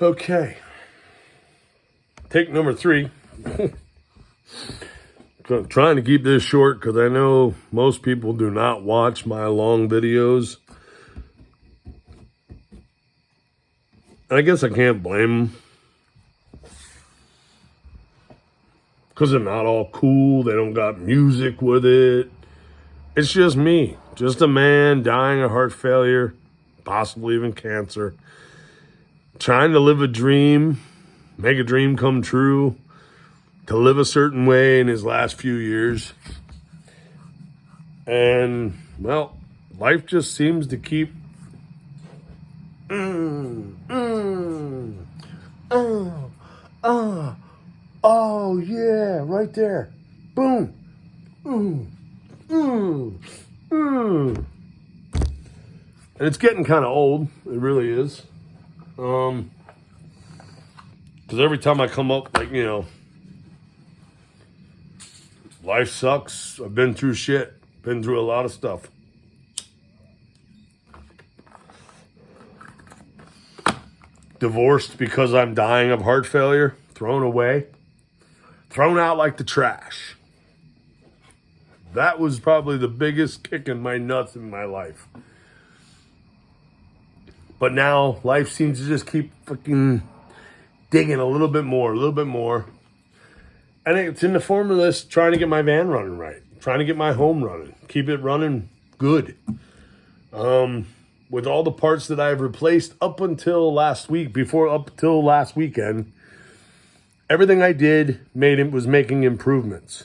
Okay. Take number 3. I'm trying to keep this short because I know most people do not watch my long videos. I guess I can't blame them. Because they're not all cool. They don't got music with it. It's just me. Just a man dying of heart failure, possibly even cancer. Trying to live a dream, make a dream come true, to live a certain way in his last few years. And, well, life just seems to keep oh yeah, right there. Boom. And it's getting kind of old. It really is. Because every time I come up, like, life sucks. I've been through shit. Been through a lot of stuff. Divorced because I'm dying of heart failure. Thrown away. Thrown out like the trash. That was probably the biggest kick in my nuts in my life. But now life seems to just keep fucking digging a little bit more. And it's in the form of this, trying to get my van running right. Trying to get my home running. Keep it running good. With all the parts that I've replaced up until last weekend, everything I did was making improvements.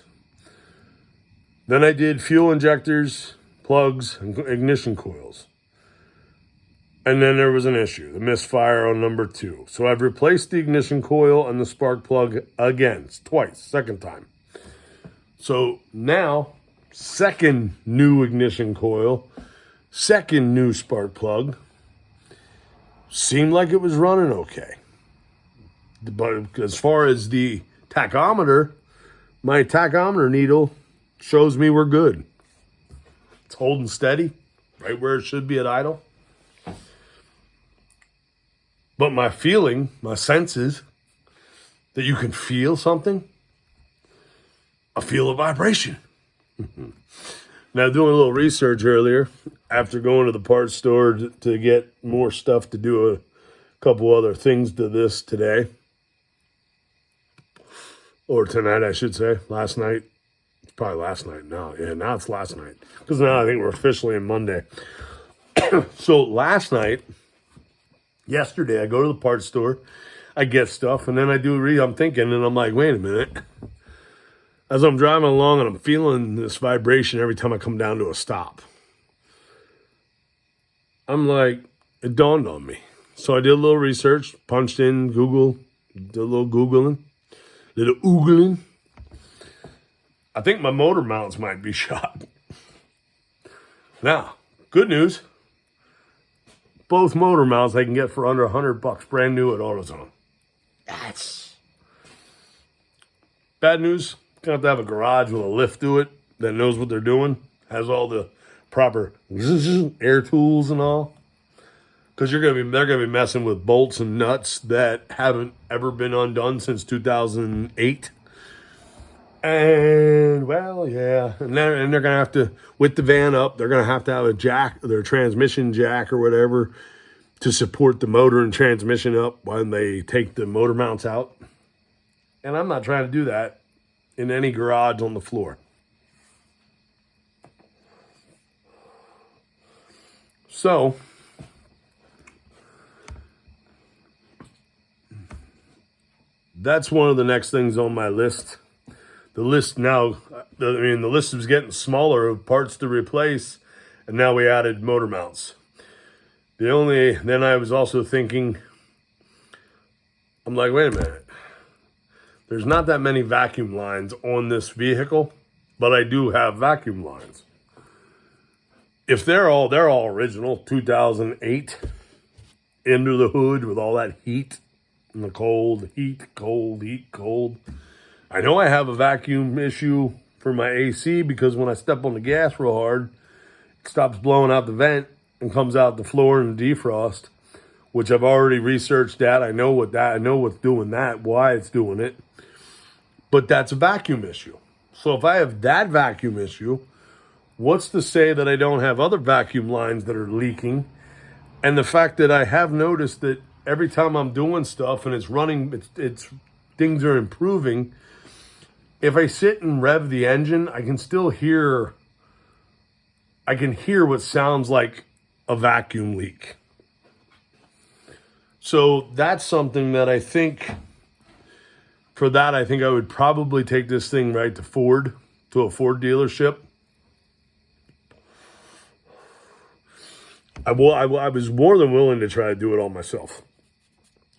Then I did fuel injectors, plugs, and ignition coils. And then there was an issue, the misfire on number 2. So I've replaced the ignition coil and the spark plug again, twice, second time. So now, second new ignition coil, second new spark plug. Seemed like it was running okay. But as far as the tachometer, my tachometer needle shows me we're good. It's holding steady, right where it should be at idle. But my feeling, my senses, that you can feel something, I feel a vibration. Now, doing a little research earlier, after going to the parts store to get more stuff to do a couple other things to this today. Or tonight, I should say. Last night. It's probably last night now. Yeah, now it's last night. Because now I think we're officially in Monday. So last night, yesterday, I go to the parts store. I get stuff. And then I I'm thinking, and I'm like, wait a minute. As I'm driving along and I'm feeling this vibration every time I come down to a stop. I'm like, it dawned on me. So I did a little research, punched in Google, did a little Googling. I think my motor mounts might be shot. Now, good news. Both motor mounts I can get for under $100, brand new at AutoZone. That's bad news. Gonna have to have a garage with a lift to it that knows what they're doing, has all the proper air tools and all. Because they're gonna be messing with bolts and nuts that haven't ever been undone since 2008. And well, yeah, and they're gonna have to, with the van up, they're gonna have to have a jack, their transmission jack or whatever, to support the motor and transmission up when they take the motor mounts out. And I'm not trying to do that in any garage on the floor. So that's one of the next things on my list. The list now, the list is getting smaller of parts to replace, and now we added motor mounts. Then I was also thinking, I'm like, wait a minute. There's not that many vacuum lines on this vehicle, but I do have vacuum lines. If they're all original, 2008, under the hood with all that heat and the cold, heat, cold. I know I have a vacuum issue for my AC because when I step on the gas real hard, it stops blowing out the vent and comes out the floor and the defrost. which I've already researched that. I know what's doing that, why it's doing it. But that's a vacuum issue. So if I have that vacuum issue, what's to say that I don't have other vacuum lines that are leaking? And the fact that I have noticed that every time I'm doing stuff and it's running, it's things are improving. If I sit and rev the engine, I can still hear what sounds like a vacuum leak. So that's something that I think, for that, I think I would probably take this thing right to a Ford dealership. I was more than willing to try to do it all myself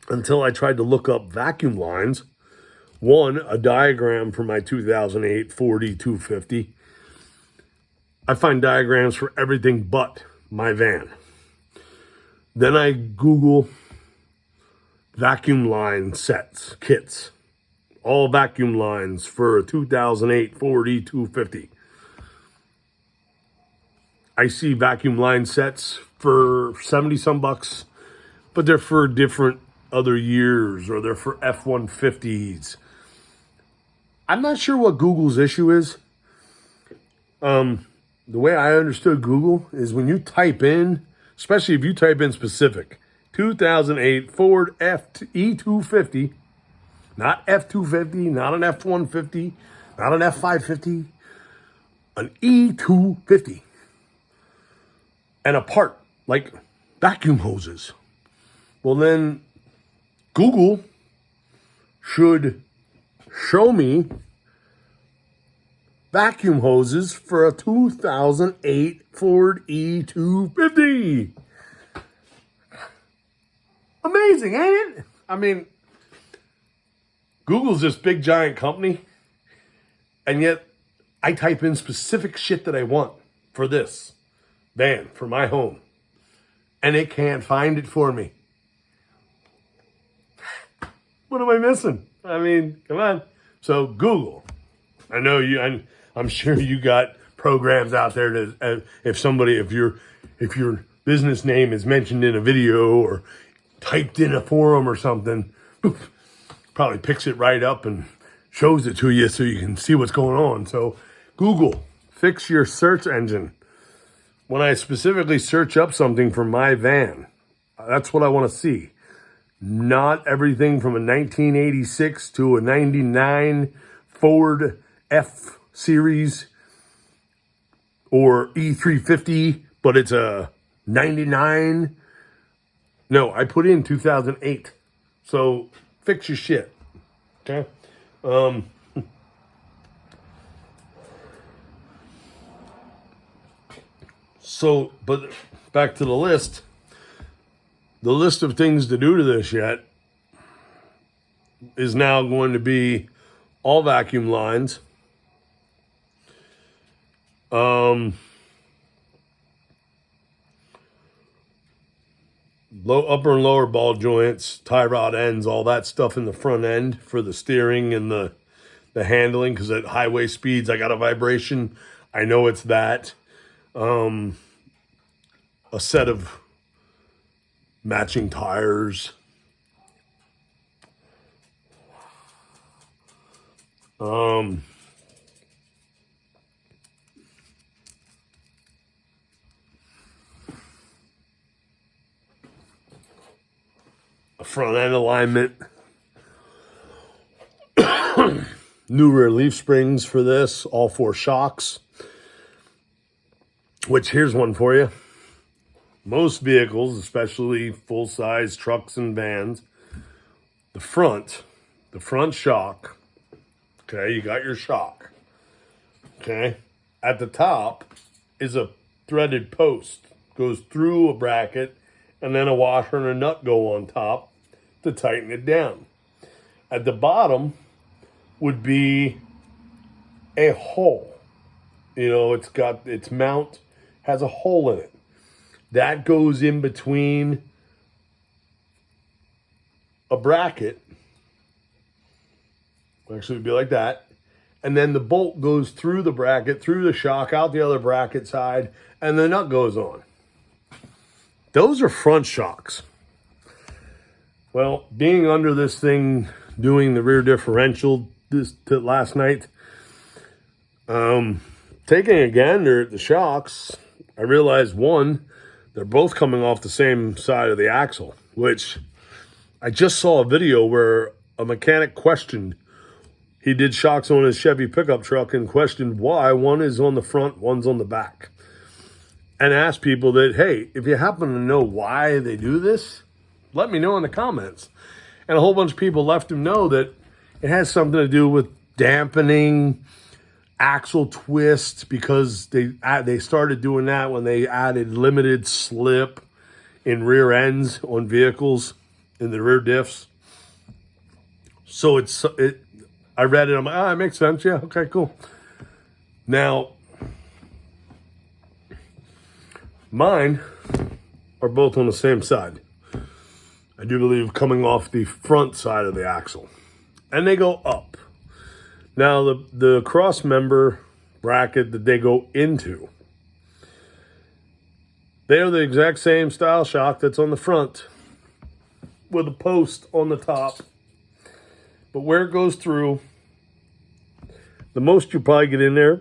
until I tried to look up vacuum lines. One, a diagram for my 2008 Ford E250. I find diagrams for everything but my van. Then I Google vacuum line kits. All vacuum lines for a 2008 Ford E250. I see vacuum line sets for 70 some bucks, but they're for different other years, or they're for F-150s. I'm not sure what Google's issue is. The way I understood Google is when you type in, especially if you type in specific, 2008 Ford E250, not F-250, not an F-150, not an F-550, an E250. And a part, like vacuum hoses. Well, then Google should show me vacuum hoses for a 2008 Ford E250. Amazing, ain't it? I mean, Google's this big giant company, and yet I type in specific shit that I want for this van, for my home, and it can't find it for me. What am I missing? I mean, come on. So Google, I know you. I'm sure you got programs out there to, if your business name is mentioned in a video or typed in a forum or something, probably picks it right up and shows it to you so you can see what's going on. So Google, fix your search engine. When I specifically search up something for my van, that's what I want to see. Not everything from a 1986 to a 99 Ford F Series or E350, but it's a 99. No, I put in 2008. So fix your shit. Okay? So, but back to the list. The list of things to do to this yet is now going to be all vacuum lines. Upper and lower ball joints, tie rod ends, all that stuff in the front end for the steering and the handling, because at highway speeds I got a vibration. I know it's that. A set of matching tires. A front end alignment. New rear leaf springs for this, all 4 shocks. Which, here's one for you. Most vehicles, especially full-size trucks and vans, the front shock, okay, you got your shock, okay? At the top is a threaded post, goes through a bracket, and then a washer and a nut go on top to tighten it down. At the bottom would be a hole. You know, it's got its mount, has a hole in it. That goes in between a bracket. Actually, it'd be like that. And then the bolt goes through the bracket, through the shock, out the other bracket side, and the nut goes on. Those are front shocks. Well, being under this thing, doing the rear differential last night, taking a gander at the shocks, I realized one, they're both coming off the same side of the axle, which I just saw a video where a mechanic questioned. He did shocks on his Chevy pickup truck and questioned why one is on the front, one's on the back. And asked people that, hey, if you happen to know why they do this, let me know in the comments. And a whole bunch of people left him know that it has something to do with dampening axle twist, because they started doing that when they added limited slip in rear ends on vehicles in the rear diffs. So I read it, I'm like, it makes sense. Yeah, okay, cool. Now, mine are both on the same side. I do believe coming off the front side of the axle. And they go up. Now, the cross member bracket that they go into, they are the exact same style shock that's on the front with a post on the top. But where it goes through, the most you probably get in there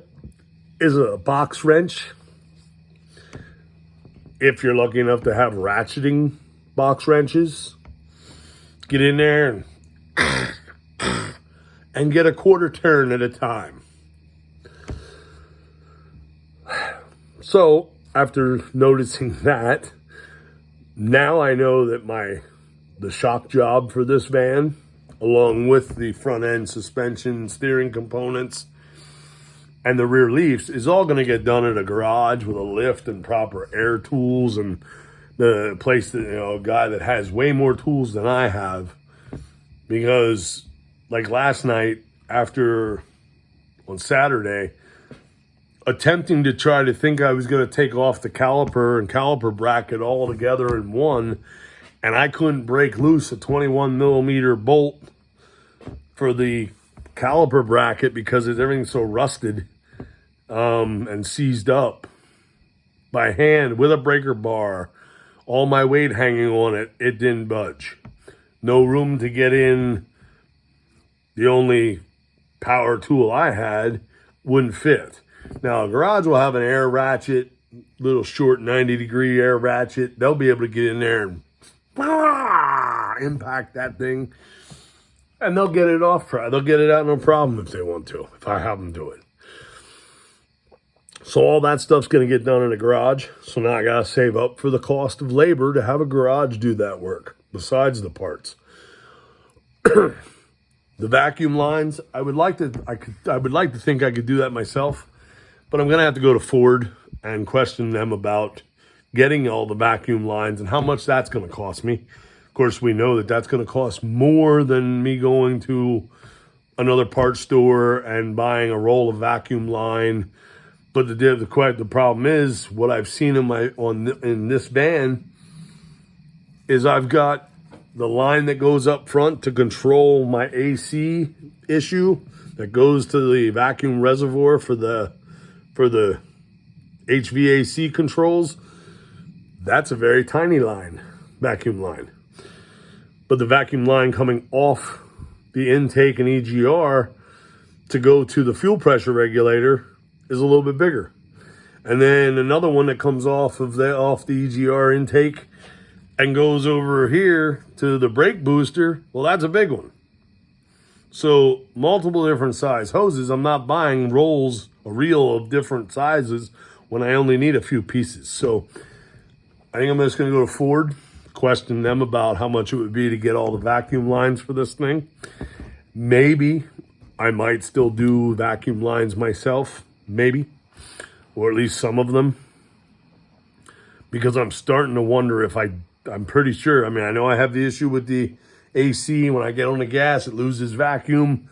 is a box wrench. If you're lucky enough to have ratcheting box wrenches, get in there and get a quarter turn at a time. So after noticing that, now I know that the shock job for this van, along with the front end suspension, steering components, and the rear leafs, is all going to get done at a garage with a lift and proper air tools, and the place that, a guy that has way more tools than I have. Because like last night, on Saturday, attempting to try to think I was going to take off the caliper and caliper bracket all together in one, and I couldn't break loose a 21 millimeter bolt for the caliper bracket because everything's so rusted and seized up by hand with a breaker bar, all my weight hanging on it. It didn't budge. No room to get in. The only power tool I had wouldn't fit. Now, a garage will have an air ratchet, little short 90-degree air ratchet. They'll be able to get in there and impact that thing, and they'll get it off. They'll get it out no problem if they want to, if I have them do it. So all that stuff's going to get done in a garage. So now I got to save up for the cost of labor to have a garage do that work, besides the parts. The vacuum lines, I would like to think I could do that myself, but I'm going to have to go to Ford and question them about getting all the vacuum lines and how much that's going to cost me. Of course, we know that that's going to cost more than me going to another parts store and buying a roll of vacuum line. But the problem is, what I've seen in this van is I've got the line that goes up front to control my AC issue that goes to the vacuum reservoir for the HVAC controls. That's a very tiny line, vacuum line. But the vacuum line coming off the intake and EGR to go to the fuel pressure regulator is a little bit bigger. And then another one that comes off the EGR intake and goes over here to the brake booster, well, that's a big one. So multiple different size hoses. I'm not buying a reel of different sizes when I only need a few pieces. So I think I'm just going to go to Ford, question them about how much it would be to get all the vacuum lines for this thing. Maybe I might still do vacuum lines myself, maybe, or at least some of them, because I'm starting to wonder if I'm pretty sure. I mean, I know I have the issue with the AC. When I get on the gas, it loses vacuum.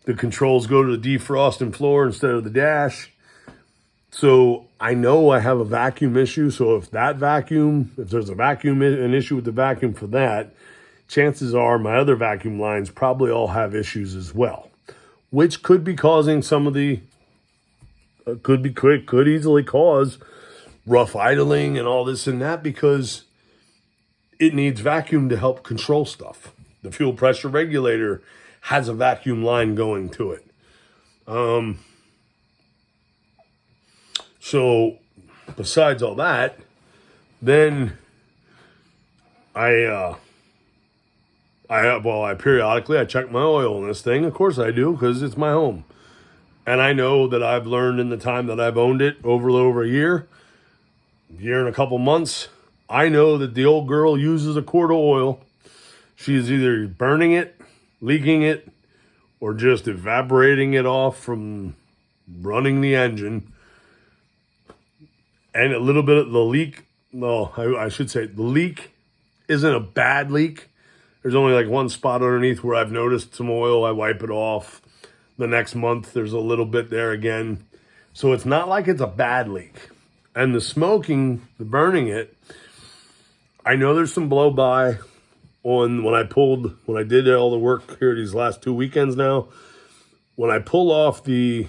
The controls go to the defrost and floor instead of the dash. So I know I have a vacuum issue. So if there's an issue with the vacuum for that, chances are my other vacuum lines probably all have issues as well, which could be causing some of the, could easily cause rough idling and all this and that, because it needs vacuum to help control stuff. The fuel pressure regulator has a vacuum line going to it. So besides all that, then I periodically check my oil in this thing. Of course I do, because it's my home. And I know that I've learned in the time that I've owned it over a year and a couple months, I know that the old girl uses a quart of oil. She's either burning it, leaking it, or just evaporating it off from running the engine. And a little bit of the leak, I should say the leak isn't a bad leak. There's only like one spot underneath where I've noticed some oil. I wipe it off. The next month, there's a little bit there again. So it's not like it's a bad leak. And the smoking, the burning it, I know there's some blow by on when I did all the work here these last 2 weekends now. When I pull off the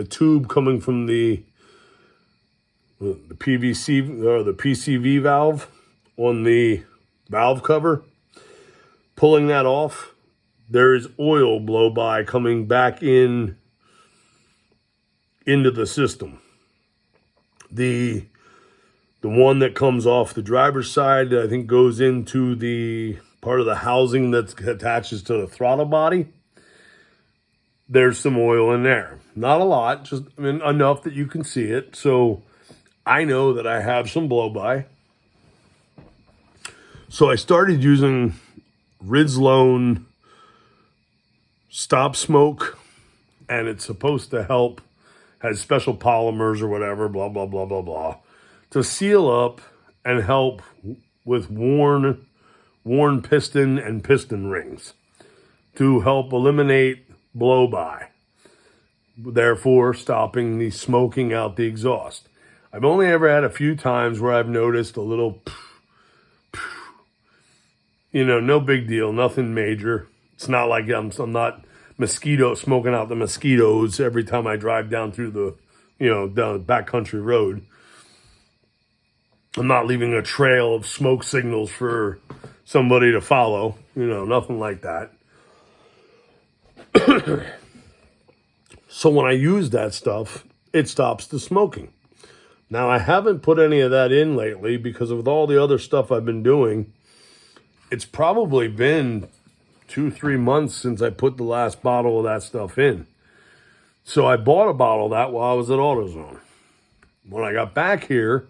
tube coming from the PVC or the PCV valve on the valve cover, pulling that off, there is oil blow by coming back into the system. The one that comes off the driver's side, I think, goes into the part of the housing that attaches to the throttle body. There's some oil in there. Not a lot, just enough that you can see it. So I know that I have some blow by. So I started using Ridslone Stop Smoke, and it's supposed to help, has special polymers or whatever, blah, blah, blah, blah, blah, to seal up and help with worn piston and piston rings to help eliminate blow by, therefore stopping the smoking out the exhaust. I've only ever had a few times where I've noticed a little, no big deal, nothing major. It's not like I'm not smoking out the mosquitoes every time I drive down through the, down the backcountry road. I'm not leaving a trail of smoke signals for somebody to follow, nothing like that. So when I use that stuff, it stops the smoking. Now, I haven't put any of that in lately because of all the other stuff I've been doing. It's probably been 2-3 months since I put the last bottle of that stuff in. So I bought a bottle of that while I was at AutoZone. When I got back here,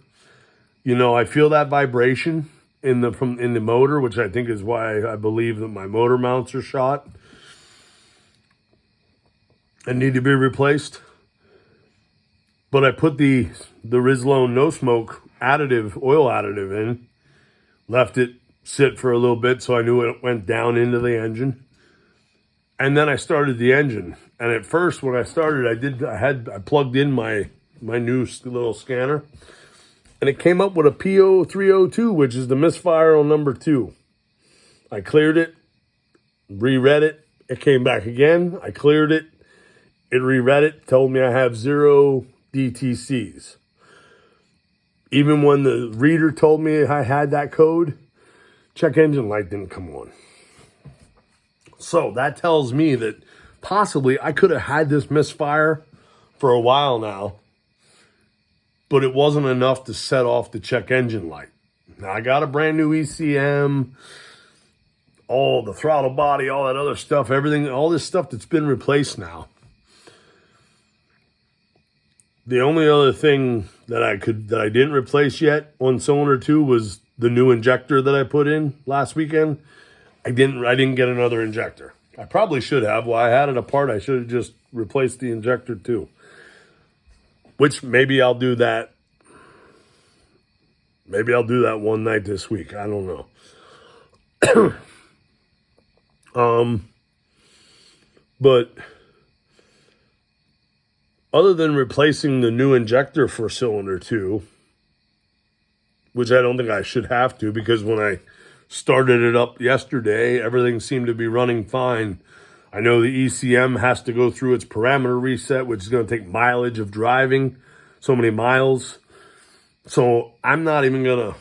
I feel that vibration in the motor, which I think is why I believe that my motor mounts are shot and need to be replaced. But I put the Ridslone No Smoke oil additive in, left it sit for a little bit so I knew it went down into the engine. And then I started the engine. And at first when I started, I plugged in my new little scanner, and it came up with a PO302, which is the misfire on number 2. I cleared it, reread it. It came back again. I cleared it. It reread it, told me I have 0 DTCs. Even when the reader told me I had that code, check engine light didn't come on. So that tells me that possibly I could have had this misfire for a while now, but it wasn't enough to set off the check engine light. Now I got a brand new ECM, all the throttle body, all that other stuff, everything, all this stuff that's been replaced now. The only other thing that I didn't replace yet on cylinder 2 was the new injector that I put in last weekend. I didn't get another injector. I probably should have. Well, I had it apart. I should have just replaced the injector too. Which maybe I'll do that. Maybe I'll do that one night this week. I don't know. But other than replacing the new injector for cylinder 2, which I don't think I should have to, because when I started it up yesterday, everything seemed to be running fine. I know the ECM has to go through its parameter reset, which is going to take mileage of driving, so many miles. So I'm not even going to,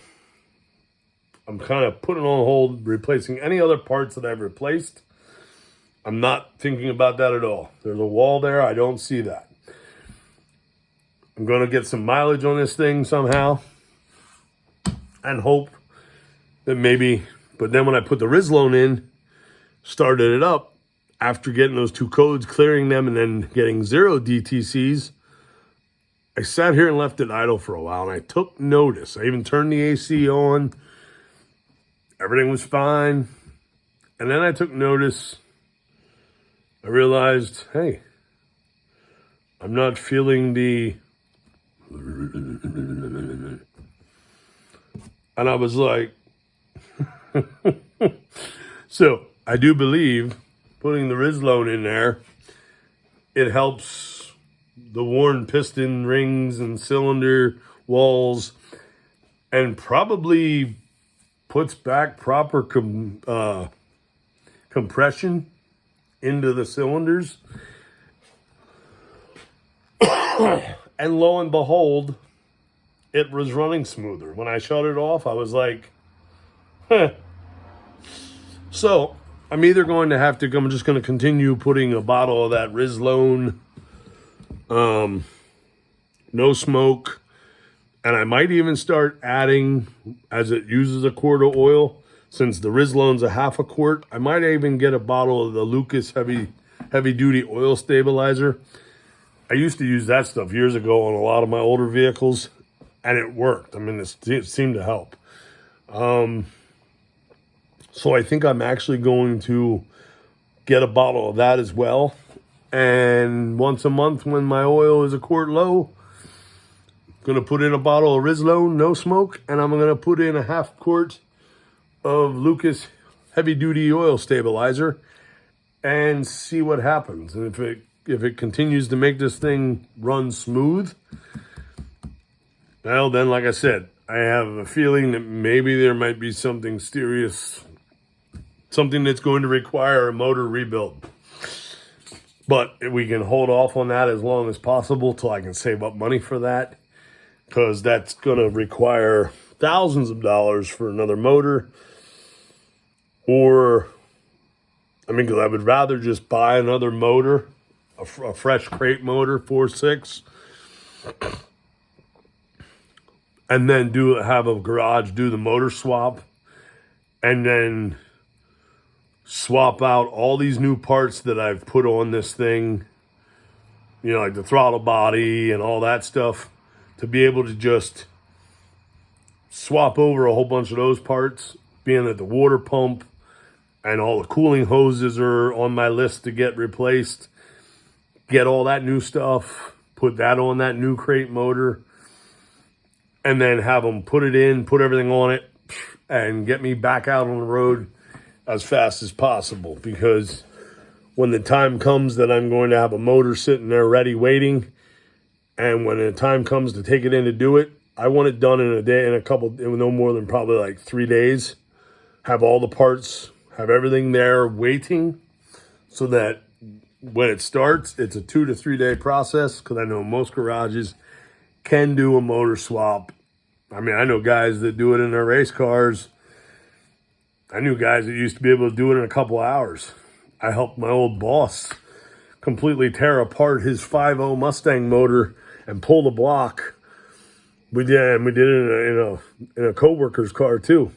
I'm kind of putting on hold, replacing any other parts that I've replaced. I'm not thinking about that at all. There's a wall there. I don't see that. I'm going to get some mileage on this thing somehow and hope that maybe, but then when I put the Rizlone in, started it up, after getting those 2 codes, clearing them, and then getting 0 DTCs, I sat here and left it idle for a while, and I took notice. I even turned the AC on. Everything was fine. And then I took notice. I realized, hey, I'm not feeling the... And I was like... So, I do believe putting the Rizlone in there, it helps the worn piston rings and cylinder walls, and probably puts back proper compression into the cylinders. And lo and behold, it was running smoother. When I shut it off, I was like, huh. So I'm either going to have to, I'm just going to continue putting a bottle of that Rizlone, no smoke, and I might even start adding, as it uses a quart of oil, since the Rizlone's a half a quart, I might even get a bottle of the Lucas heavy duty oil stabilizer. I used to use that stuff years ago on a lot of my older vehicles, and it worked. I mean, it seemed to help. So I think I'm actually going to get a bottle of that as well. And once a month when my oil is a quart low, I'm going to put in a bottle of Rizlone, no smoke, and I'm going to put in a half quart of Lucas heavy duty oil stabilizer and see what happens. And if it continues to make this thing run smooth, well, then, like I said, I have a feeling that maybe there might be something serious, something that's going to require a motor rebuild. But we can hold off on that as long as possible till I can save up money for that, because that's going to require thousands of dollars for another motor. Or, I mean, because I would rather just buy another motor, a fresh crate motor, 4.6, and then have a garage do the motor swap, and then swap out all these new parts that I've put on this thing, you know, like the throttle body and all that stuff, to be able to just swap over a whole bunch of those parts, being that the water pump and all the cooling hoses are on my list to get replaced. Get all that new stuff, put that on that new crate motor, and then have them put it in, put everything on it, and get me back out on the road as fast as possible. Because when the time comes that I'm going to have a motor sitting there ready, waiting, and when the time comes to take it in to do it, I want it done in a day, no more than probably like 3 days. Have all the parts, have everything there waiting, so that when it starts, it's a 2 to 3 day process, because I know most garages can do a motor swap. I mean, I know guys that do it in their race cars. I knew guys that used to be able to do it in a couple hours. I helped my old boss completely tear apart his 5.0 Mustang motor and pull the block. We did it in a coworker's car too.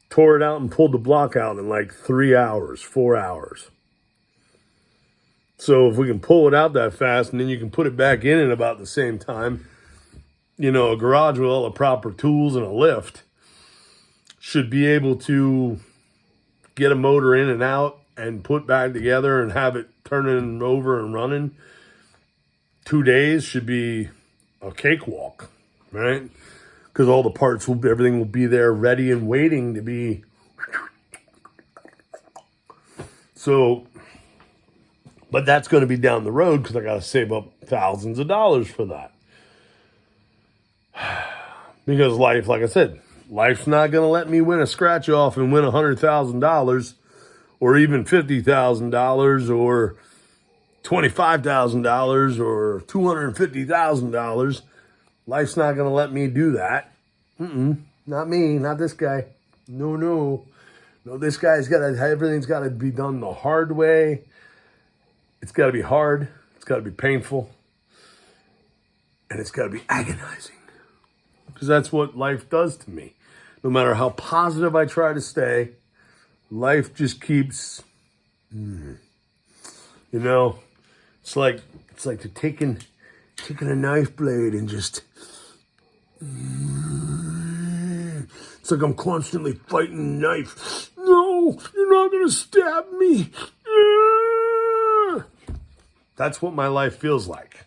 Tore it out and pulled the block out in like 3 hours, 4 hours. So if we can pull it out that fast, and then you can put it back in about the same time, you know, a garage with all the proper tools and a lift should be able to get a motor in and out and put back together and have it turning over and running. 2 days should be a cakewalk, right? Because all the parts everything will be there ready and waiting to be. So, but that's going to be down the road, because I got to save up thousands of dollars for that. Because life, like I said, life's not going to let me win a scratch off and win $100,000 or even $50,000 or $25,000 or $250,000. Life's not going to let me do that. Not me, not this guy. No, this guy's everything's got to be done the hard way. It's got to be hard. It's got to be painful. And it's got to be agonizing. Because that's what life does to me. No matter how positive I try to stay, life just keeps, it's like they're taking a knife blade and just, it's like I'm constantly fighting a knife. No, you're not going to stab me. That's what my life feels like.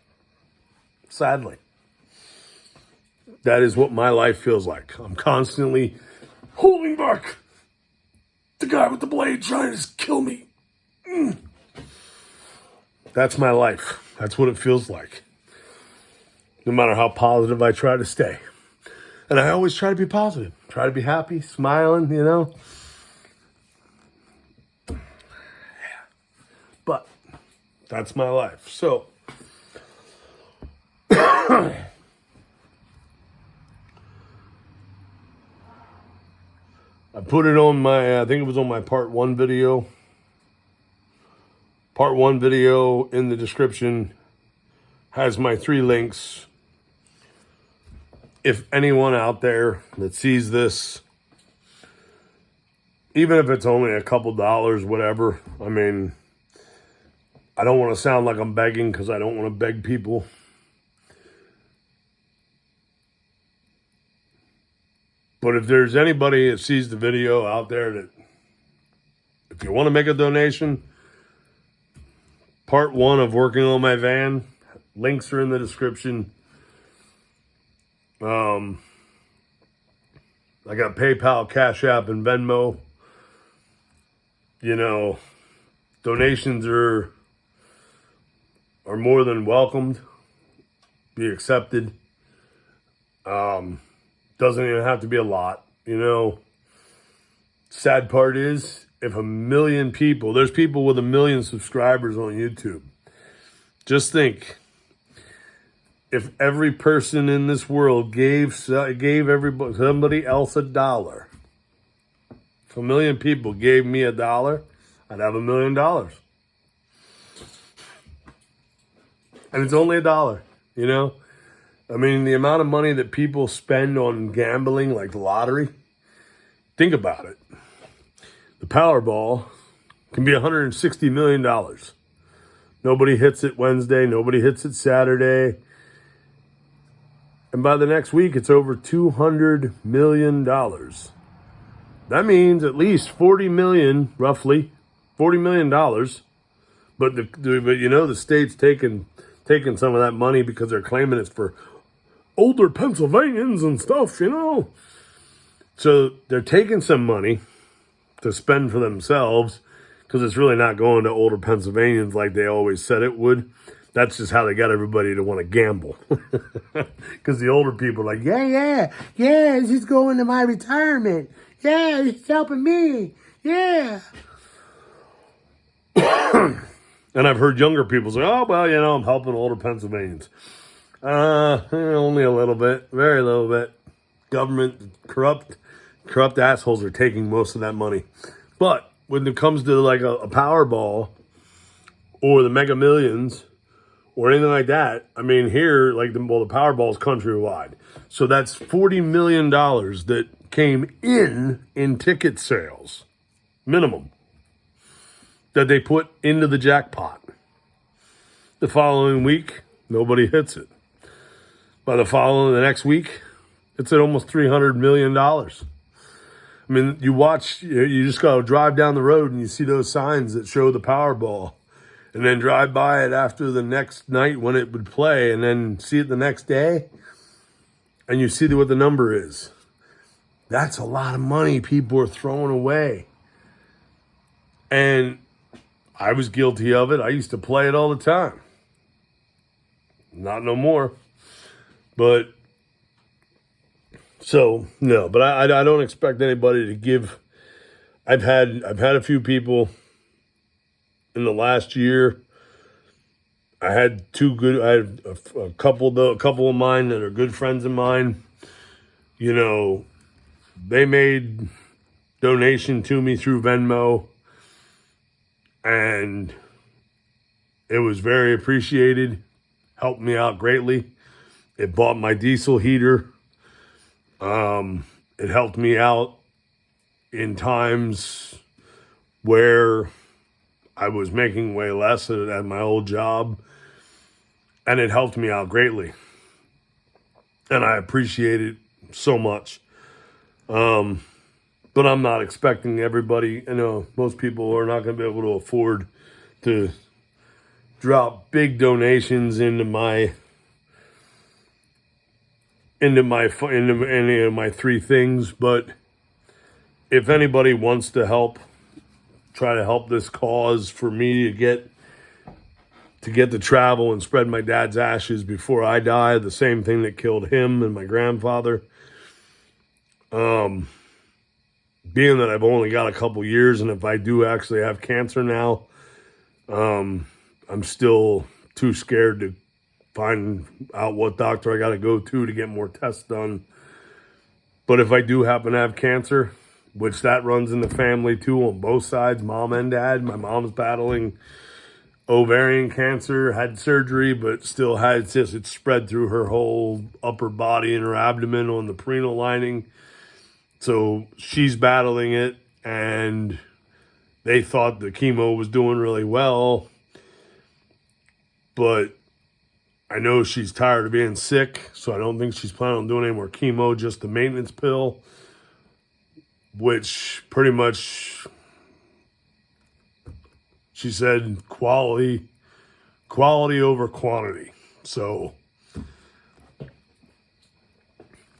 Sadly. That is what my life feels like. I'm constantly holding back the guy with the blade trying to kill me. That's my life. That's what it feels like. No matter how positive I try to stay. And I always try to be positive. Try to be happy, smiling, But that's my life. So, I put it on my, I think it was on my part 1 video. Part 1 video in the description has my 3 links. If anyone out there that sees this, even if it's only a couple dollars, whatever, I mean, I don't want to sound like I'm begging because I don't want to beg people. But if there's anybody that sees the video out there that, if you want to make a donation, part 1 of working on my van, links are in the description. I got PayPal, Cash App, and Venmo. Donations are more than welcomed, be accepted. Doesn't even have to be a lot, Sad part is, if 1 million people, there's people with 1 million subscribers on YouTube. Just think, if every person in this world gave somebody else $1, if 1 million people gave me $1, I'd have $1 million. And it's only $1, I mean, the amount of money that people spend on gambling, like the lottery, think about it. The Powerball can be $160 million. Nobody hits it Wednesday. Nobody hits it Saturday. And by the next week, it's over $200 million. That means at least 40 million, roughly, $40 million. But the state's taking some of that money because they're claiming it's for older Pennsylvanians and stuff, So they're taking some money to spend for themselves because it's really not going to older Pennsylvanians like they always said it would. That's just how they got everybody to want to gamble. Because the older people are like, yeah, this is going to my retirement. Yeah, it's helping me. Yeah. And I've heard younger people say, oh, well, I'm helping older Pennsylvanians. Only a little bit, very little bit. Government, corrupt assholes are taking most of that money. But when it comes to like a Powerball or the Mega Millions or anything like that, I mean, here, the Powerball is countrywide. So that's $40 million that came in ticket sales, minimum, that they put into the jackpot. The following week, nobody hits it. By the next week, it's at almost $300 million. I mean, you just got to drive down the road and you see those signs that show the Powerball, and then drive by it after the next night when it would play, and then see it the next day, and you see what the number is. That's a lot of money people are throwing away. And I was guilty of it. I used to play it all the time. Not no more. But I don't expect anybody to give. I've had a few people in the last year. I had a couple of mine that are good friends of mine. They made donation to me through Venmo, and it was very appreciated. Helped me out greatly. It bought my diesel heater. It helped me out in times where I was making way less at my old job, and it helped me out greatly. And I appreciate it so much. But I'm not expecting everybody, most people are not going to be able to afford to drop big donations into any of my three things. But if anybody wants to help, try to help this cause for me to get to travel and spread my dad's ashes before I die, the same thing that killed him and my grandfather. Being that I've only got a couple years, and if I do actually have cancer now, I'm still too scared to find out what doctor I got to go to get more tests done. But if I do happen to have cancer, which that runs in the family too on both sides, mom and dad. My mom's battling ovarian cancer, had surgery, but still had it spread through her whole upper body and her abdomen on the perineal lining. So she's battling it, and they thought the chemo was doing really well. But I know she's tired of being sick, so I don't think she's planning on doing any more chemo, just the maintenance pill, which pretty much, she said, quality over quantity. So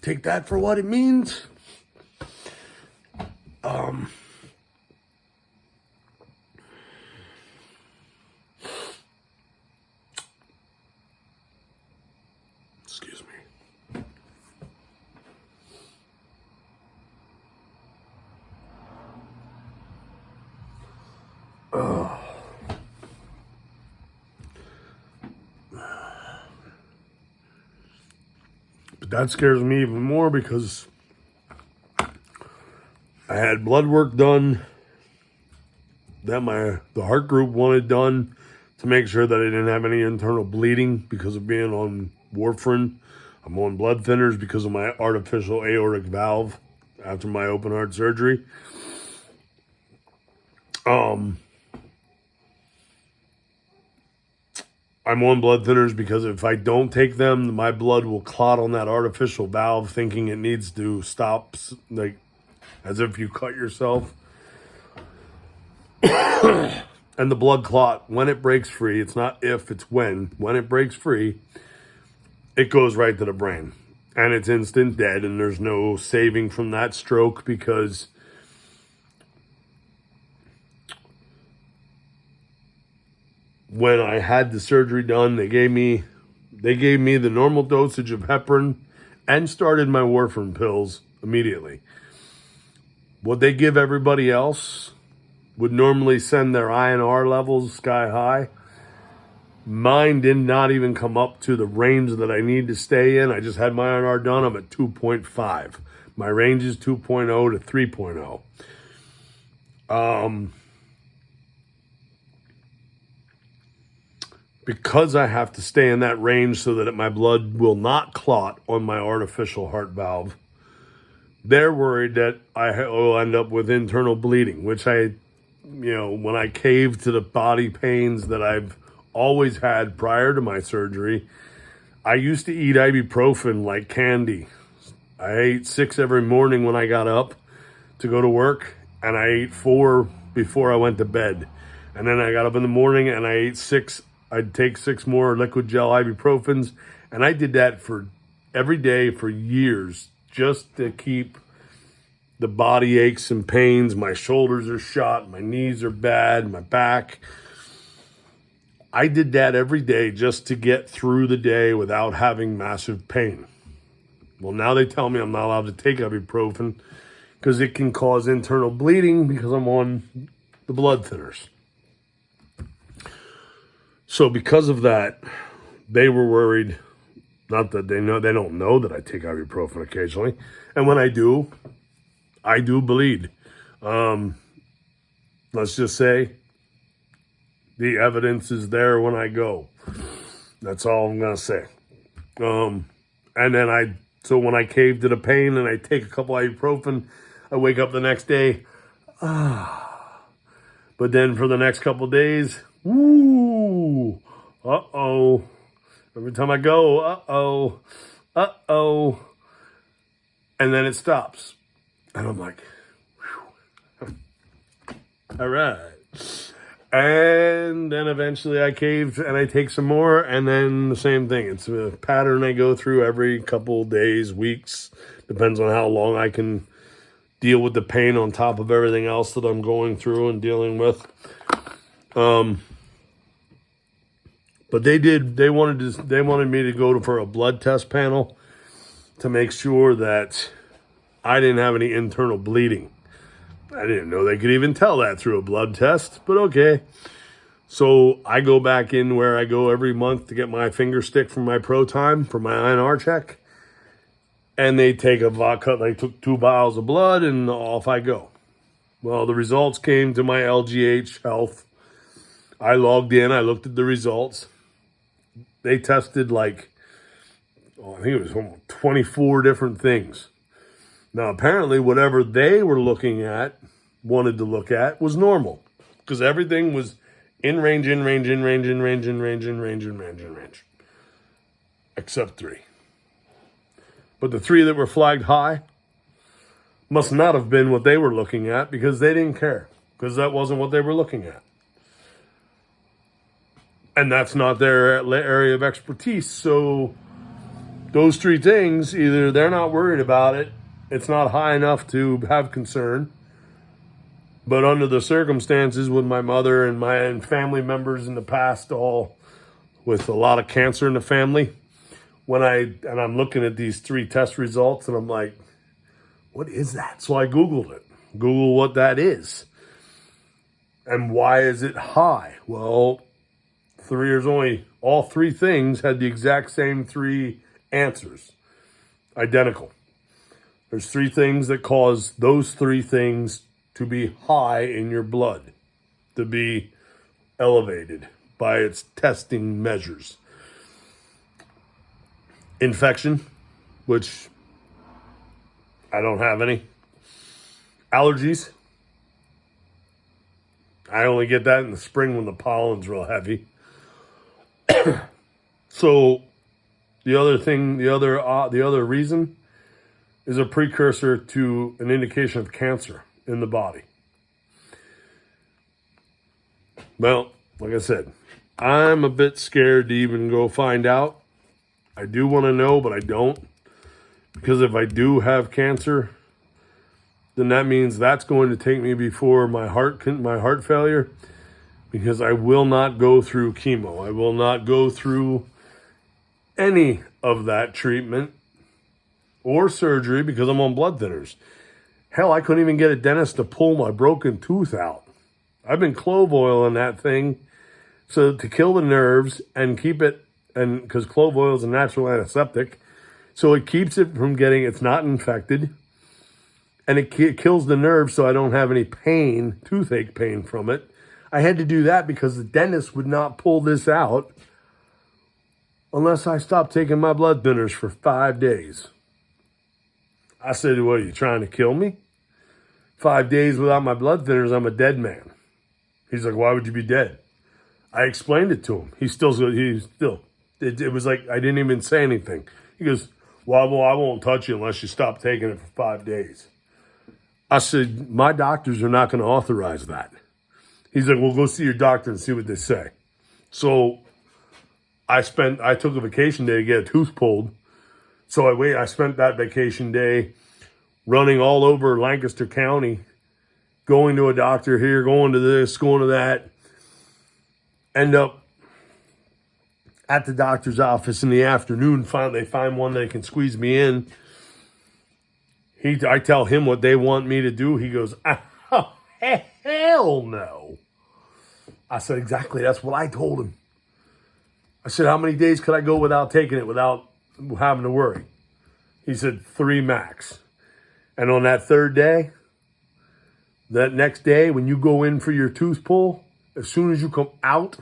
take that for what it means. Excuse me. But that scares me even more because I had blood work done that the heart group wanted done to make sure that I didn't have any internal bleeding because of being on warfarin. I'm on blood thinners because of my artificial aortic valve after my open heart surgery. I'm on blood thinners because if I don't take them, my blood will clot on that artificial valve, thinking it needs to stop, like as if you cut yourself. And the blood clot, when it breaks free, it's not if, it's when it breaks free, it goes right to the brain. And it's instant dead, and there's no saving from that stroke because when I had the surgery done, they gave me the normal dosage of heparin and started my warfarin pills immediately. What they give everybody else would normally send their INR levels sky high. Mine did not even come up to the range that I need to stay in. I just had my INR done. I'm at 2.5. My range is 2.0 to 3.0. Because I have to stay in that range so that my blood will not clot on my artificial heart valve, they're worried that I will end up with internal bleeding, which when I caved to the body pains that I've always had prior to my surgery, I used to eat ibuprofen like candy. I ate 6 every morning when I got up to go to work, and I ate 4 before I went to bed. And then I got up in the morning and I ate 6. I'd take 6 more liquid gel ibuprofens, and I did that for every day for years just to keep the body aches and pains. My shoulders are shot, my knees are bad, my back. I did that every day just to get through the day without having massive pain. Well, now they tell me I'm not allowed to take ibuprofen because it can cause internal bleeding because I'm on the blood thinners. So because of that, they were worried. Not that they don't know that I take ibuprofen occasionally. And when I do bleed. Let's just say the evidence is there when I go. That's all I'm going to say. And then so when I cave to the pain and I take a couple ibuprofen, I wake up the next day. But then for the next couple days, woo, uh-oh. Every time I go, uh-oh, uh-oh. And then it stops. And I'm like, whew. All right. And then eventually I cave and I take some more, and then the same thing. It's a pattern I go through every couple days, weeks. Depends on how long I can deal with the pain on top of everything else that I'm going through and dealing with. But they wanted me to go for a blood test panel to make sure that I didn't have any internal bleeding. I didn't know they could even tell that through a blood test, but okay. So I go back in where I go every month to get my finger stick from my Pro Time for my INR check. And they take they took 2 vials of blood and off I go. Well, the results came to my LGH Health. I logged in, I looked at the results. They tested I think it was 24 different things. Now, apparently, whatever they were wanted to look at, was normal. Because everything was in range. Except 3. But the 3 that were flagged high must not have been what they were looking at, because they didn't care. Because that wasn't what they were looking at. And that's not their area of expertise. So those 3 things, either they're not worried about it, it's not high enough to have concern. But under the circumstances with my mother and my family members in the past, all with a lot of cancer in the family, I'm looking at these 3 test results and I'm like, what is that? So I Googled it. Google what that is. And why is it high? Well, all 3 things had the exact same 3 answers. Identical. There's 3 things that cause those 3 things to be high in your blood, to be elevated by its testing measures. Infection, which I don't have any. Allergies. I only get that in the spring when the pollen's real heavy. So the other reason is a precursor to an indication of cancer in the body. Well, like I said, I'm a bit scared to even go find out. I do want to know, but I don't. Because if I do have cancer, then that means that's going to take me before my heart failure, because I will not go through chemo. I will not go through any of that treatment or surgery because I'm on blood thinners. Hell, I couldn't even get a dentist to pull my broken tooth out. I've been clove oil in that thing so to kill the nerves and keep it, and because clove oil is a natural antiseptic, so it keeps it from it's not infected, and it kills the nerves so I don't have any pain, toothache pain from it. I had to do that because the dentist would not pull this out unless I stopped taking my blood thinners for 5 days. I said, what, are you trying to kill me? 5 days without my blood thinners, I'm a dead man. He's like, why would you be dead? I explained it to him. It was like I didn't even say anything. He goes, well, I won't touch you unless you stop taking it for 5 days. I said, my doctors are not going to authorize that. He's like, well, go see your doctor and see what they say. So I took a vacation day to get a tooth pulled. So I spent that vacation day running all over Lancaster County, going to a doctor here, going to this, going to that. End up at the doctor's office in the afternoon. Finally, they find one that can squeeze me in. I tell him what they want me to do. He goes, oh, hell no. I said, exactly. That's what I told him. I said, how many days could I go without taking it, without having to worry? He said, 3 max. And on that 3rd day, that next day when you go in for your tooth pull, as soon as you come out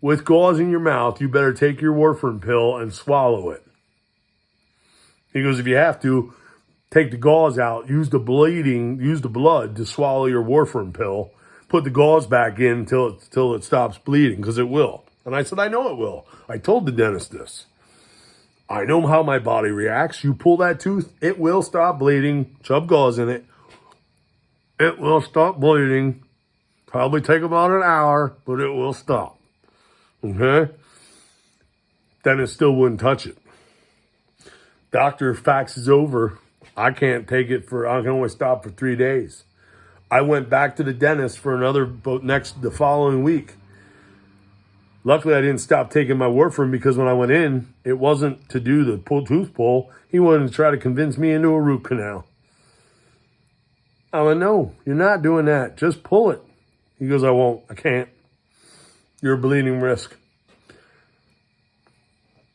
with gauze in your mouth, you better take your warfarin pill and swallow it. He goes, if you have to, take the gauze out, use the blood to swallow your warfarin pill, put the gauze back in until it stops bleeding, because it will. And I said, I know it will. I told the dentist this. I know how my body reacts. You pull that tooth, it will stop bleeding. Shove gauze in it. It will stop bleeding. Probably take about an hour, but it will stop. Okay? Dentist still wouldn't touch it. Doctor faxes over. I can't take it I can only stop for 3 days. I went back to the dentist for the following week. Luckily, I didn't stop taking my warfarin, because when I went in, it wasn't to do the tooth pull. He wanted to try to convince me into a root canal. I went, no, you're not doing that. Just pull it. He goes, I won't. I can't. You're a bleeding risk.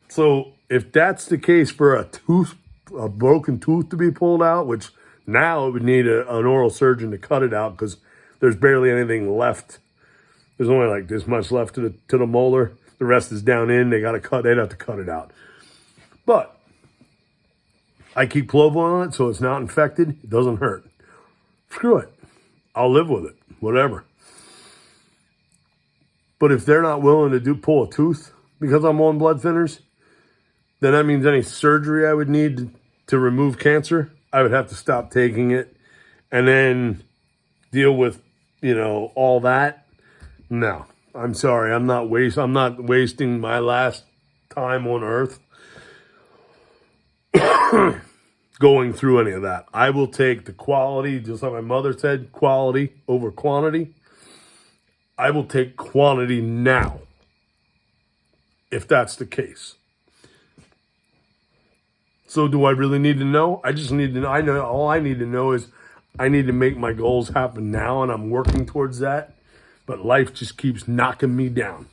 So if that's the case for a broken tooth to be pulled out, which now it would need an oral surgeon to cut it out, because there's barely anything left. There's only like this much left to the molar. The rest is down in. They'd have to cut it out. But I keep Clove on it so it's not infected. It doesn't hurt. Screw it. I'll live with it. Whatever. But if they're not willing to pull a tooth because I'm on blood thinners, then that means any surgery I would need to remove cancer, I would have to stop taking it and then deal with, all that. No, I'm sorry. I'm not wasting my last time on earth going through any of that. I will take the quality, just like my mother said, quality over quantity. I will take quantity now, if that's the case. So do I really need to know? I just need to know. I know all I need to know is I need to make my goals happen now, and I'm working towards that. But life just keeps knocking me down.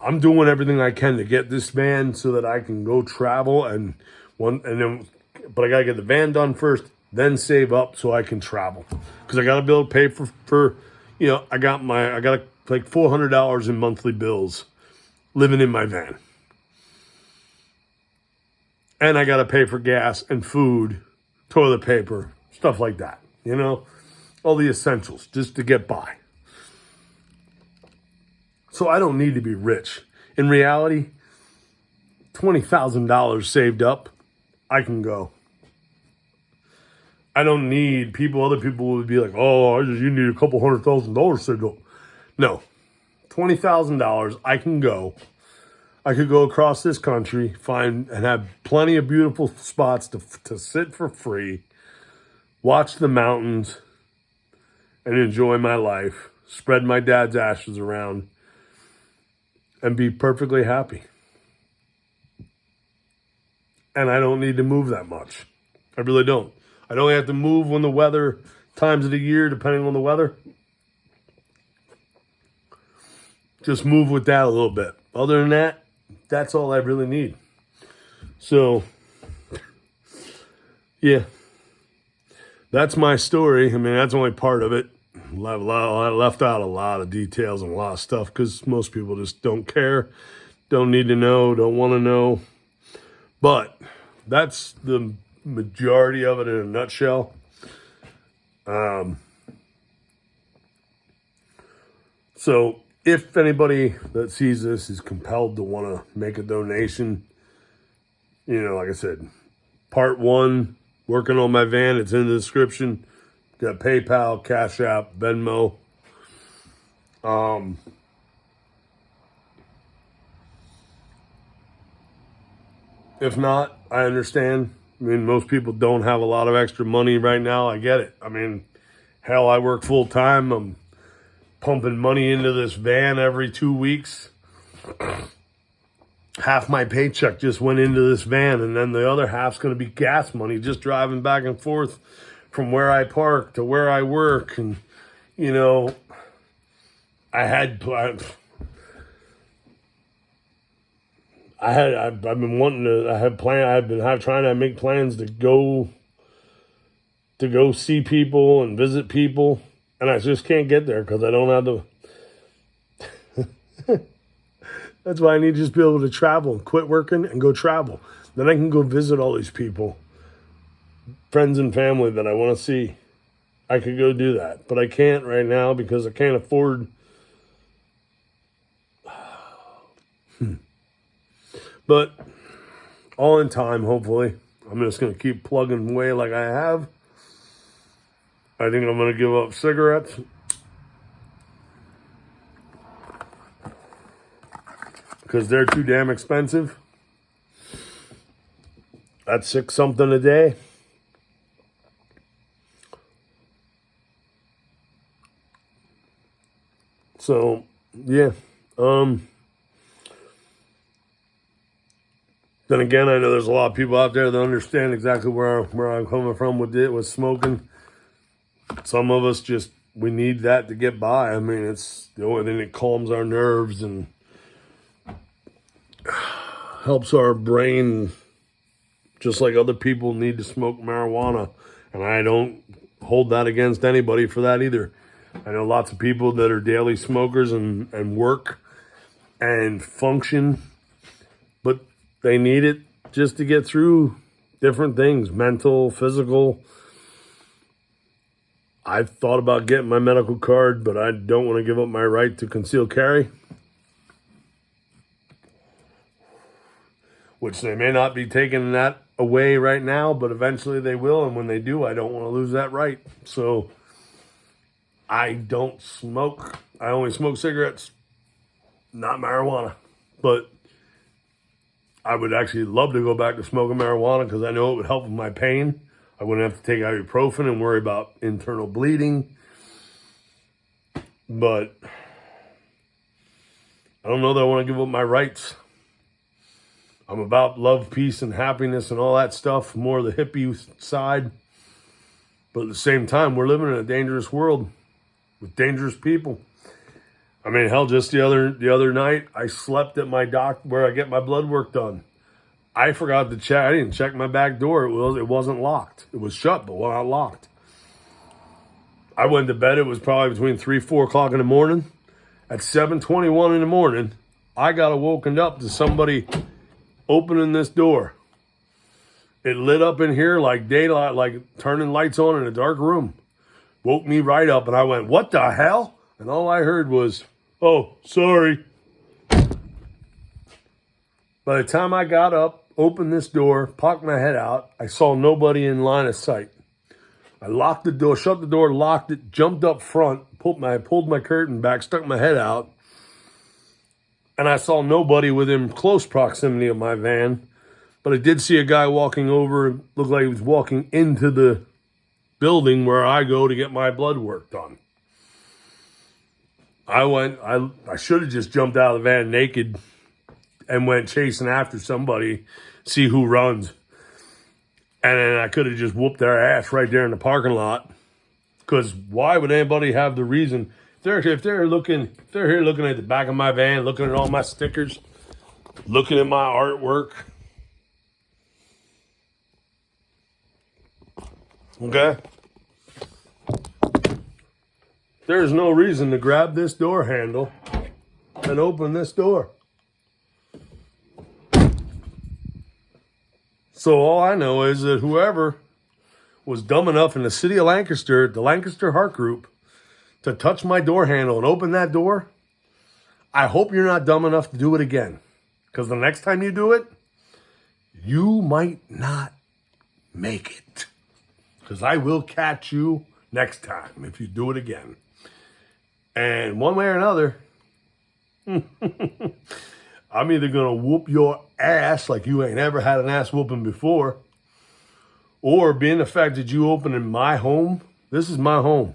I'm doing everything I can to get this van so that I can go travel but I gotta get the van done first, then save up so I can travel. Because I gotta be able to pay for I got like $400 in monthly bills living in my van. And I gotta pay for gas and food, toilet paper, stuff like that. All the essentials just to get by. So I don't need to be rich. In reality, $20,000 saved up, I can go. I don't need other people would be like, oh, you need a couple $100,000 saved up. No, $20,000, I can go. I could go across this country, find and have plenty of beautiful spots to sit for free, watch the mountains, and enjoy my life, spread my dad's ashes around, and be perfectly happy. And I don't need to move that much. I really don't. I don't have to move when the weather, times of the year, depending on the weather. Just move with that a little bit. Other than that, that's all I really need. So, yeah. That's my story. I mean, that's only part of it. I left out a lot of details and a lot of stuff because most people just don't care, don't need to know, don't want to know. But that's the majority of it in a nutshell. So if anybody that sees this is compelled to want to make a donation, like I said, part 1, working on my van, it's in the description. Got PayPal, Cash App, Venmo. If not, I understand. I mean, most people don't have a lot of extra money right now. I get it. I mean, hell, I work full time. I'm pumping money into this van every 2 weeks. Half my paycheck just went into this van, and then the other half's going to be gas money, just driving back and forth from where I park to where I work. And, I've been trying to make plans to go, 'cause I got to go to go see people and visit people, and I just can't get there because I don't have the... That's why I need to just be able to travel, quit working and go travel. Then I can go visit all these people, friends and family that I want to see. I could go do that, but I can't right now because I can't afford... But all in time, hopefully. I'm just going to keep plugging away like I have. I think I'm going to give up cigarettes. Because they're too damn expensive. That's $6 something a day. So, yeah. Then again, I know there's a lot of people out there that understand exactly where I'm coming from with smoking. Some of us just, we need that to get by. I mean, it's the only thing that calms our nerves and helps our brain, just like other people need to smoke marijuana. And I don't hold that against anybody for that either. I know lots of people that are daily smokers and work and function, but they need it just to get through different things, mental, physical. I've thought about getting my medical card, but I don't want to give up my right to concealed carry, which they may not be taking that away right now, but eventually they will. And when they do, I don't want to lose that right. So I don't smoke. I only smoke cigarettes, not marijuana. But I would actually love to go back to smoking marijuana because I know it would help with my pain. I wouldn't have to take ibuprofen and worry about internal bleeding. But I don't know that I want to give up my rights. I'm about love, peace, and happiness and all that stuff, more the hippie side. But at the same time, we're living in a dangerous world with dangerous people. I mean, hell, just the other night, I slept at my where I get my blood work done. I forgot to check. I didn't check my back door. It wasn't locked. It was shut, but not locked. I went to bed. It was probably between 3, 4 o'clock in the morning. At 7:21 in the morning, I got woken up to somebody opening this door. It lit up in here like daylight, like turning lights on in a dark room. Woke me right up, and I went, "What the hell?" And all I heard was, "Oh, sorry." By the time I got up, opened this door, popped my head out, I saw nobody in line of sight. I locked the door, shut the door, locked it, jumped up front, pulled my curtain back, stuck my head out, and I saw nobody within close proximity of my van. But I did see a guy walking over, looked like he was walking into the building where I go to get my blood work done. I should have just jumped out of the van naked and went chasing after somebody, see who runs. And then I could have just whooped their ass right there in the parking lot. Because why would anybody have the reason? If they're here looking at the back of my van, looking at all my stickers, looking at my artwork. Okay? There's no reason to grab this door handle and open this door. So all I know is that whoever was dumb enough in the city of Lancaster, the Lancaster Heart Group, to touch my door handle and open that door, I hope you're not dumb enough to do it again. Because the next time you do it, you might not make it. Because I will catch you next time if you do it again. And one way or another, I'm either going to whoop your ass like you ain't ever had an ass whooping before, or being the fact that you open in my home, this is my home,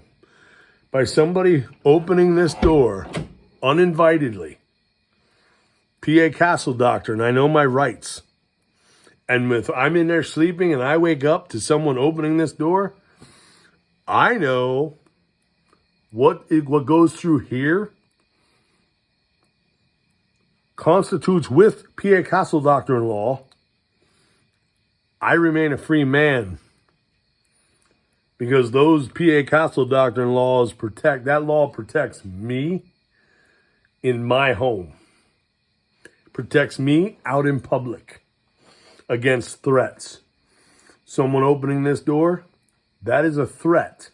by somebody opening this door uninvitedly, PA Castle Doctor, and I know my rights. And if I'm in there sleeping and I wake up to someone opening this door, I know what goes through here constitutes with PA Castle Doctor-in-law. I remain a free man Because those PA Castle Doctrine laws that law protects me in my home. Protects me out in public against threats. Someone opening this door, that is a threat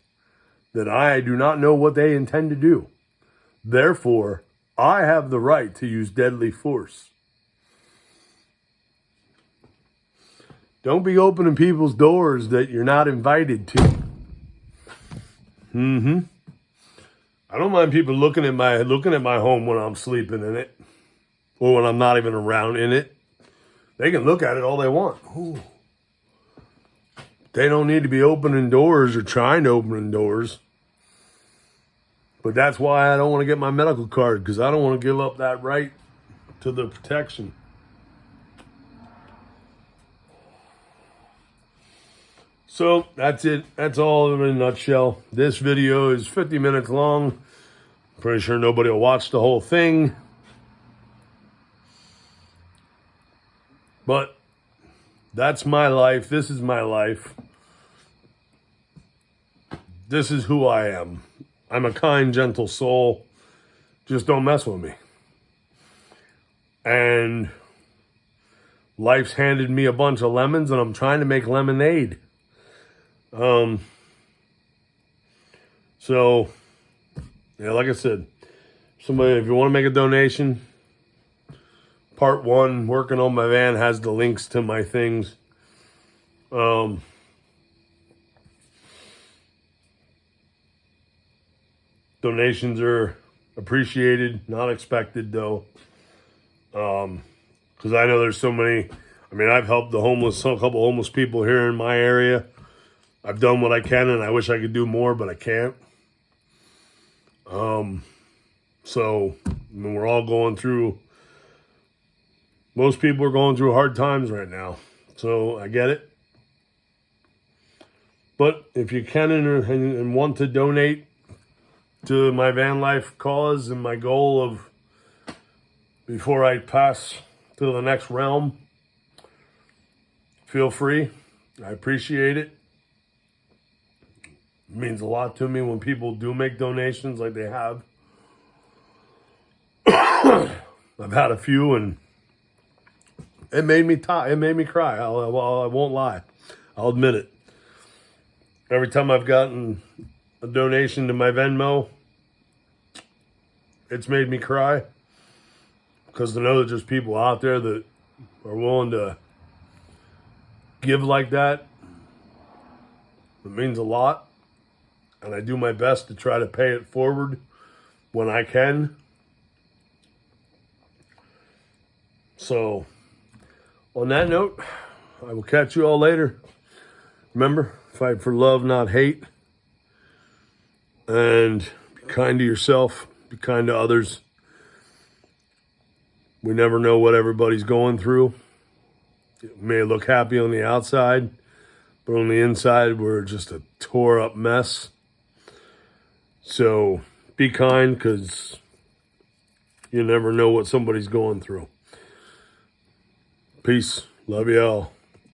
that I do not know what they intend to do. Therefore, I have the right to use deadly force. Don't be opening people's doors that you're not invited to. I don't mind people looking at my home when I'm sleeping in it, or when I'm not even around in it. They can look at it all they want. Ooh. They don't need to be opening doors or trying to open doors. But that's why I don't want to get my medical card, because I don't want to give up that right to the protection. So that's it. That's all in a nutshell. This video is 50 minutes long. Pretty sure nobody will watch the whole thing. But that's my life. This is my life. This is who I am. I'm a kind, gentle soul. Just don't mess with me. And life's handed me a bunch of lemons, and I'm trying to make lemonade. So, yeah, like I said, somebody, if you want to make a donation, part 1, working on my van, has the links to my things. Donations are appreciated, not expected though. Because I know there's so many. I mean, I've helped a couple homeless people here in my area. I've done what I can, and I wish I could do more, but I can't. So, I mean, we're all going through, most people are going through hard times right now. So, I get it. But if you can and want to donate to my van life cause and my goal of, before I pass to the next realm, feel free. I appreciate it. It means a lot to me when people do make donations like they have. I've had a few, and it made me cry. I won't lie. I'll admit it. Every time I've gotten a donation to my Venmo, it's made me cry. Because to know that there's people out there that are willing to give like that, it means a lot. And I do my best to try to pay it forward when I can. So, on that note, I will catch you all later. Remember, fight for love, not hate. And be kind to yourself. Be kind to others. We never know what everybody's going through. It may look happy on the outside, but on the inside, we're just a tore up mess. So be kind, because you never know what somebody's going through. Peace. Love y'all.